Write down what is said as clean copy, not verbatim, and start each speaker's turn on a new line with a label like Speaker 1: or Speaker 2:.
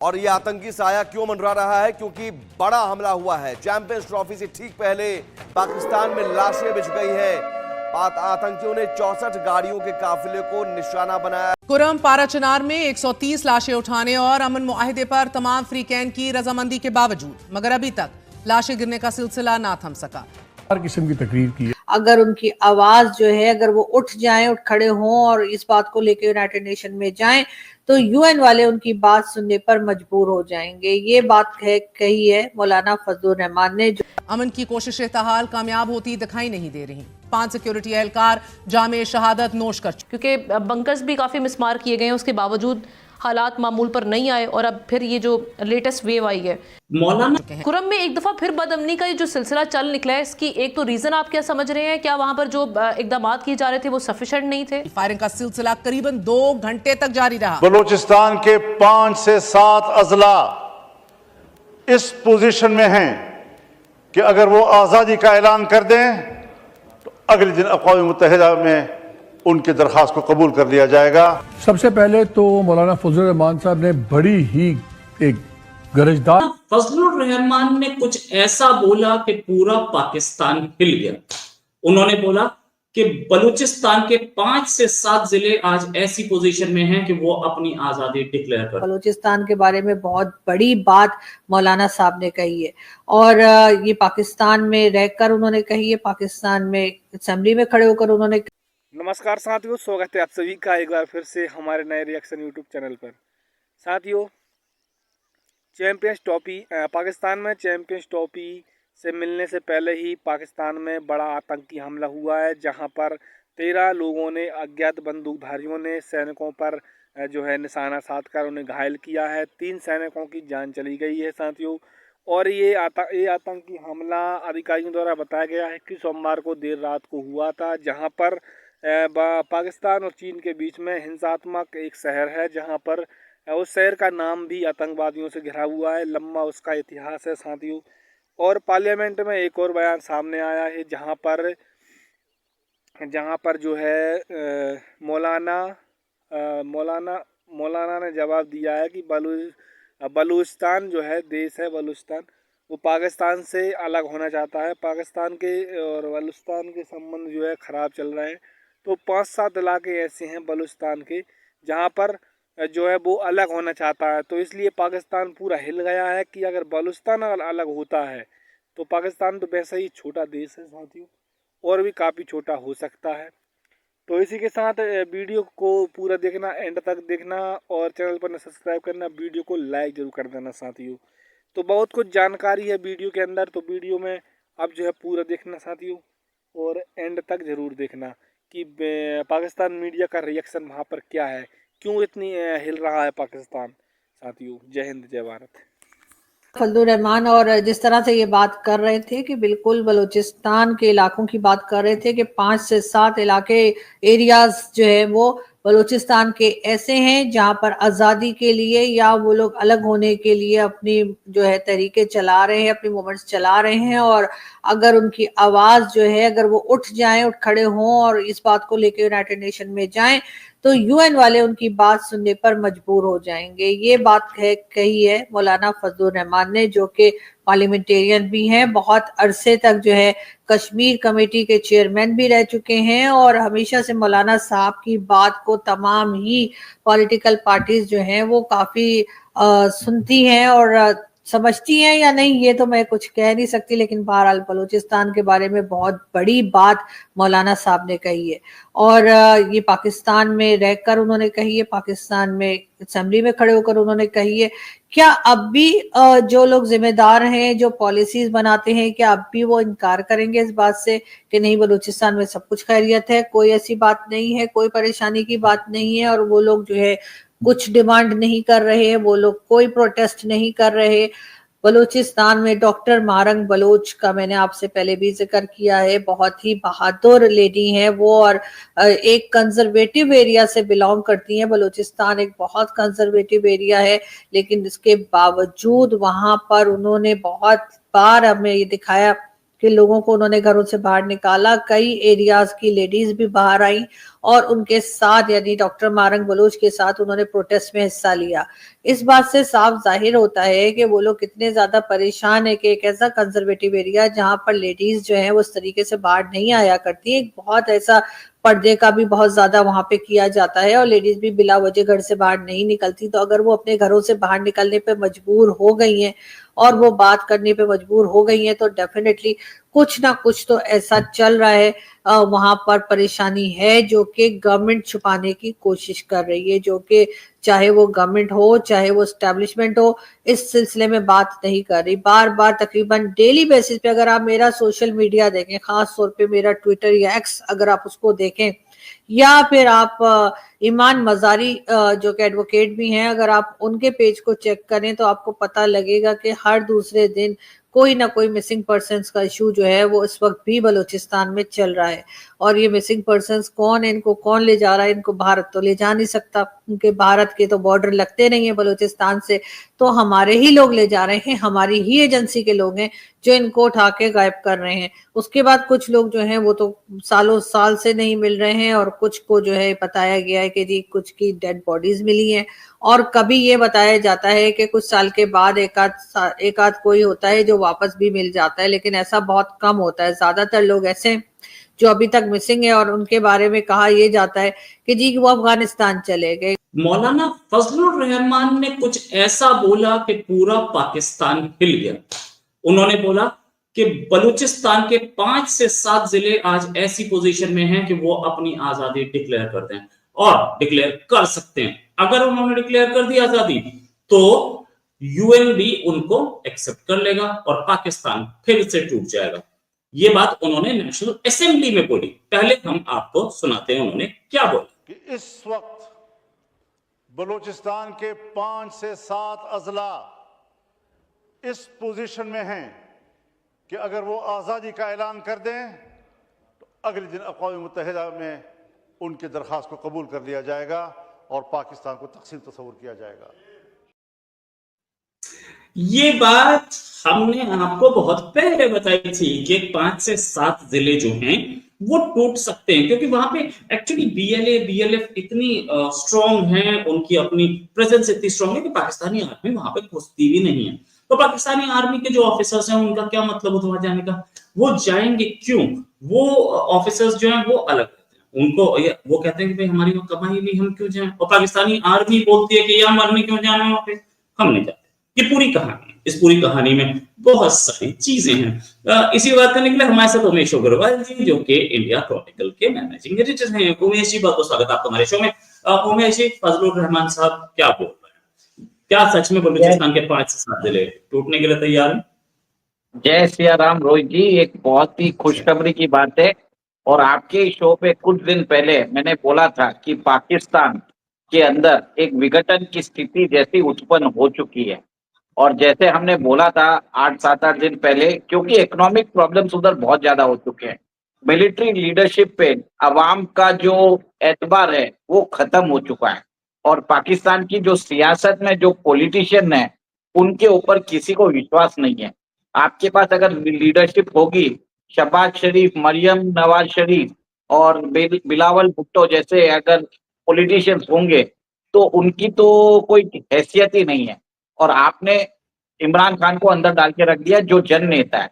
Speaker 1: और ये आतंकी साया क्यों मंडरा रहा है? क्योंकि बड़ा हमला हुआ है। चैंपियंस ट्रॉफी से ठीक पहले पाकिस्तान में लाशें बिछ गई है। आतंकियों ने 64 गाड़ियों के काफिले को निशाना बनाया।
Speaker 2: कुरम पाराचनार में 130 लाशें उठाने और अमन मुआहिदे पर तमाम फ्रीकैन की रजामंदी के बावजूद मगर अभी तक लाशें गिरने का सिलसिला ना थम सका।
Speaker 3: हर किस्म की तकरीर की है।
Speaker 4: अगर उनकी आवाज जो है, अगर वो उठ जाएं, उठ खड़े हों और इस बात को लेकर यूनाइटेड नेशन में जाएं, तो यूएन वाले उनकी बात सुनने पर मजबूर हो जाएंगे। ये बात कही है मौलाना फजलुर रहमान ने। जो
Speaker 2: अमन की कोशिशें ताहाल कामयाब होती दिखाई नहीं दे रही। 5 सिक्योरिटी एहलकार जामे शहादत नोश कर चुके,
Speaker 5: क्योंकि बंकर्स भी काफ़ी मिसमार किए गए हैं, उसके बावजूद हालात मामूल पर नहीं आए और अब फिर ये जो लेटेस्ट वेव आई है मौलाना कुरम में एक दफ़ा फिर बदअमनी का ये जो सिलसिला चल निकला है, इसकी एक तो रीज़न आप क्या समझ रहे हैं? क्या वहाँ पर जो इकदाम किए जा रहे थे वो सफिशिएंट नहीं थे?
Speaker 2: फायरिंग का सिलसिला करीबन 2 घंटे तक जारी रहा।
Speaker 6: बलूचिस्तान के 5 से 7 अजला इस पोजीशन में हैं कि अगर वो आज़ादी का ऐलान कर दें तो अगले दिन अक़वाम मुत्तहिदा में उनकी दरख्वास्त को कबूल कर लिया जाएगा।
Speaker 3: सबसे पहले तो मौलाना फजलुर रहमान साहब ने बड़ी ही एक गरजदार
Speaker 7: फजलुर रहमान ने कुछ ऐसा बोला कि पूरा पाकिस्तान हिल गया। उन्होंने बोला कि बलूचिस्तान के 5 से 7 जिले आज ऐसी पोजीशन में हैं कि वो अपनी आजादी डिक्लेयर कर।
Speaker 4: बलूचिस्तान के बारे में बहुत बड़ी बात मौलाना साहब ने कही है और ये पाकिस्तान में रहकर उन्होंने कही है, पाकिस्तान में असेंबली में खड़े होकर उन्होंने।
Speaker 8: नमस्कार साथियों, स्वागत है आप सभी का एक बार फिर से हमारे नए रिएक्शन यूट्यूब चैनल पर। साथियों, चैंपियंस ट्रॉफी पाकिस्तान में चैंपियंस ट्रॉफी से मिलने से पहले ही पाकिस्तान में बड़ा आतंकी हमला हुआ है, जहां पर 13 लोगों ने अज्ञात बंदूकधारियों ने सैनिकों पर जो है निशाना साधकर उन्हें घायल किया है। 3 सैनिकों की जान चली गई है साथियों। और ये आतंकी हमला अधिकारियों द्वारा बताया गया है कि सोमवार को देर रात को हुआ था, जहां पर पाकिस्तान और चीन के बीच में हिंसात्मक एक शहर है, जहां पर उस शहर का नाम भी आतंकवादियों से घिरा हुआ है। लंबा उसका इतिहास है साथियों। और पार्लियामेंट में एक और बयान सामने आया है, जहां पर जो है मौलाना ने जवाब दिया है कि बलूचिस्तान जो है देश है, बलूचिस्तान वो पाकिस्तान से अलग होना चाहता है। पाकिस्तान के और बलूचिस्तान के संबंध जो है ख़राब चल रहे हैं। तो 5-7 इलाके ऐसे हैं बलूचिस्तान के जहां पर जो है वो अलग होना चाहता है। तो इसलिए पाकिस्तान पूरा हिल गया है कि अगर बलूचिस्तान अलग होता है तो पाकिस्तान तो वैसे ही छोटा देश है साथियों, और भी काफ़ी छोटा हो सकता है। तो इसी के साथ वीडियो को पूरा देखना, एंड तक देखना और चैनल पर सब्सक्राइब करना, वीडियो को लाइक जरूर कर देना साथियों। तो बहुत कुछ जानकारी है वीडियो के अंदर, तो वीडियो में अब जो है पूरा देखना साथियों और एंड तक ज़रूर देखना कि पाकिस्तान मीडिया का रिएक्शन वहाँ पर क्या है, क्यों इतनी हिल रहा है पाकिस्तान साथियों। जय हिंद, जय भारत।
Speaker 4: फजलुर रहमान और जिस तरह से ये बात कर रहे थे कि बिल्कुल बलूचिस्तान के इलाकों की बात कर रहे थे कि 5 से 7 इलाके एरियाज जो है वो बलूचिस्तान के ऐसे हैं जहां पर आज़ादी के लिए या वो लोग अलग होने के लिए अपनी जो है तरीके चला रहे हैं, अपनी मूवमेंट्स चला रहे हैं। और अगर उनकी आवाज़ जो है, अगर वो उठ जाएं, उठ खड़े हों और इस बात को लेकर यूनाइटेड नेशन में जाएं, तो यूएन वाले उनकी बात सुनने पर मजबूर हो जाएंगे। ये बात कही है मौलाना फजलुर रहमान ने, जो कि पार्लियामेंटेरियन भी हैं, बहुत अरसे तक जो है कश्मीर कमेटी के चेयरमैन भी रह चुके हैं और हमेशा से मौलाना साहब की बात को तमाम ही पॉलिटिकल पार्टीज जो हैं वो काफ़ी सुनती हैं और समझती हैं या नहीं ये तो मैं कुछ कह नहीं सकती, लेकिन बहरहाल बलूचिस्तान के बारे में बहुत बड़ी बात मौलाना साहब ने कही है और ये पाकिस्तान में रहकर उन्होंने कही है, पाकिस्तान में असेंबली में खड़े होकर उन्होंने कही है। क्या अब भी जो लोग जिम्मेदार हैं, जो पॉलिसीज बनाते हैं, क्या अब भी वो इनकार करेंगे इस बात से कि नहीं बलूचिस्तान में सब कुछ खैरियत है, कोई ऐसी बात नहीं है, कोई परेशानी की बात नहीं है और वो लोग जो है कुछ डिमांड नहीं कर रहे, वो लोग कोई प्रोटेस्ट नहीं कर रहे? बलूचिस्तान में डॉक्टर मारंग बलोच का मैंने आपसे पहले भी जिक्र किया है, बहुत ही बहादुर लेडी हैं वो और एक कंजर्वेटिव एरिया से बिलोंग करती हैं। बलूचिस्तान एक बहुत कंजर्वेटिव एरिया है, लेकिन इसके बावजूद वहां पर उन्होंने बहुत बार हमें ये दिखाया कि लोगों को उन्होंने घरों से बाहर निकाला। कई एरियाज की लेडीज भी बाहर आई और उनके साथ यानी डॉक्टर मारंग बलोच के साथ उन्होंने प्रोटेस्ट में हिस्सा लिया। इस बात से साफ जाहिर होता है कि वो लोग कितने ज्यादा परेशान है कि एक ऐसा कंजर्वेटिव एरिया जहां पर लेडीज जो है वो उस तरीके से बाहर नहीं आया करती, एक बहुत ऐसा पर्दे का भी बहुत ज्यादा वहां पे किया जाता है और लेडीज भी बिला वजह घर से बाहर नहीं निकलती। तो अगर वो अपने घरों से बाहर निकलने पे मजबूर हो गई हैं और वो बात करने पे मजबूर हो गई हैं तो डेफिनेटली कुछ ना कुछ तो ऐसा चल रहा है, वहां पर परेशानी है जो कि गवर्नमेंट छुपाने की कोशिश कर रही है, जो कि चाहे वो गवर्नमेंट हो चाहे वो एस्टेब्लिशमेंट हो, इस सिलसिले में बात नहीं कर रही। बार बार तकरीबन डेली बेसिस पे अगर आप मेरा सोशल मीडिया देखें, खास तौर पे मेरा ट्विटर या एक्स अगर आप उसको देखें, या फिर आप ईमान मजारी जो कि एडवोकेट भी हैं, अगर आप उनके पेज को चेक करें तो आपको पता लगेगा कि हर दूसरे दिन कोई ना कोई मिसिंग पर्सन्स का इशू जो है वो इस वक्त भी बलूचिस्तान में चल रहा है। और ये मिसिंग पर्सन्स कौन है, इनको कौन ले जा रहा है, इनको भारत तो ले जा नहीं सकता क्योंकि भारत के तो बॉर्डर लगते नहीं है बलूचिस्तान से, तो हमारे ही लोग ले जा रहे हैं, हमारी ही एजेंसी के लोग हैं जो इनको उठा के गायब कर रहे हैं। उसके बाद कुछ लोग जो हैं वो तो सालों साल से नहीं मिल रहे हैं और कुछ को जो है बताया गया है कि जी कुछ की डेड बॉडीज मिली हैं, और कभी ये बताया जाता है कि कुछ साल के बाद एक आध कोई होता है जो वापस भी मिल जाता है, लेकिन ऐसा बहुत कम होता है। ज्यादातर लोग ऐसे जो अभी तक मिसिंग है और उनके बारे में कहा यह जाता है कि जी वो अफगानिस्तान चले गए।
Speaker 7: मौलाना फजलुर रहमान ने कुछ ऐसा बोला कि पूरा पाकिस्तान हिल गया। उन्होंने बोला कि बलूचिस्तान के 5 से 7 जिले आज ऐसी पोजीशन में हैं कि वो अपनी आजादी डिक्लेयर कर दें और डिक्लेयर कर सकते हैं। अगर उन्होंने डिक्लेयर कर दी आजादी तो यूएन भी उनको एक्सेप्ट कर लेगा और पाकिस्तान फिर से टूट जाएगा। ये बात उन्होंने नेशनल असेंबली में बोली। पहले हम आपको सुनाते हैं उन्होंने क्या बोला।
Speaker 6: कि इस वक्त बलूचिस्तान के 5 से 7 अजला इस पोजीशन में हैं कि अगर वो आज़ादी का ऐलान कर दें तो अगले दिन अक़वाम मुत्तहिदा में उनकी दरख्वास्त को कबूल कर लिया जाएगा और पाकिस्तान को तक़सीम तस्वुर किया जाएगा।
Speaker 7: ये बात हमने आपको बहुत पहले बताई थी कि 5 से 7 जिले जो हैं वो टूट सकते हैं, क्योंकि वहां पे एक्चुअली बीएलएफ इतनी स्ट्रांग है, उनकी अपनी प्रेजेंस इतनी स्ट्रांग है कि पाकिस्तानी आर्मी वहां पे घुसती भी नहीं है। तो पाकिस्तानी आर्मी के जो ऑफिसर्स हैं उनका क्या मतलब होता है जाने का? वो जाएंगे क्यों? वो ऑफिसर्स जो हैं वो अलग रहते हैं, उनको वो कहते हैं कि भाई हमारी वो कमाई नहीं, हम क्यों जाएं? और पाकिस्तानी आर्मी बोलती है कि यार मरने क्यों जाना है वहां पे, हम नहीं जाते। ये पूरी कहानी, इस पूरी कहानी में बहुत सारी चीजें हैं। इसी बात करने के लिए हमारे साथ उमेश अग्रवाल जी जो कि इंडिया क्रॉनिकल के मैनेजिंग एडिटर हैं। उमेश जी बहुत बहुत स्वागत आपका हमारे शो में। उमेश जी, फजलुर रहमान साहब क्या बोल रहे हैं? क्या सच में बलूचिस्तान के 5 से 7 जिले टूटने के लिए तैयार हैं?
Speaker 9: जय सिया राम रोहित जी, एक बहुत ही खुशखबरी की बात है। और आपके शो पे कुछ दिन पहले मैंने बोला था कि पाकिस्तान के अंदर एक विघटन की स्थिति जैसी उत्पन्न हो चुकी है। और जैसे हमने बोला था 8-7 दिन पहले, क्योंकि इकोनॉमिक प्रॉब्लम्स उधर बहुत ज्यादा हो चुके हैं, मिलिट्री लीडरशिप पे अवाम का जो एतबार है वो खत्म हो चुका है। और पाकिस्तान की जो सियासत में जो पॉलिटिशियन है उनके ऊपर किसी को विश्वास नहीं है। आपके पास अगर लीडरशिप होगी, शहबाज शरीफ, मरियम नवाज शरीफ और बिलावल भुट्टो जैसे अगर पॉलिटिशियंस होंगे तो उनकी तो कोई हैसियत ही नहीं है। और आपने इमरान खान को अंदर डाल के रख दिया जो जन नेता है।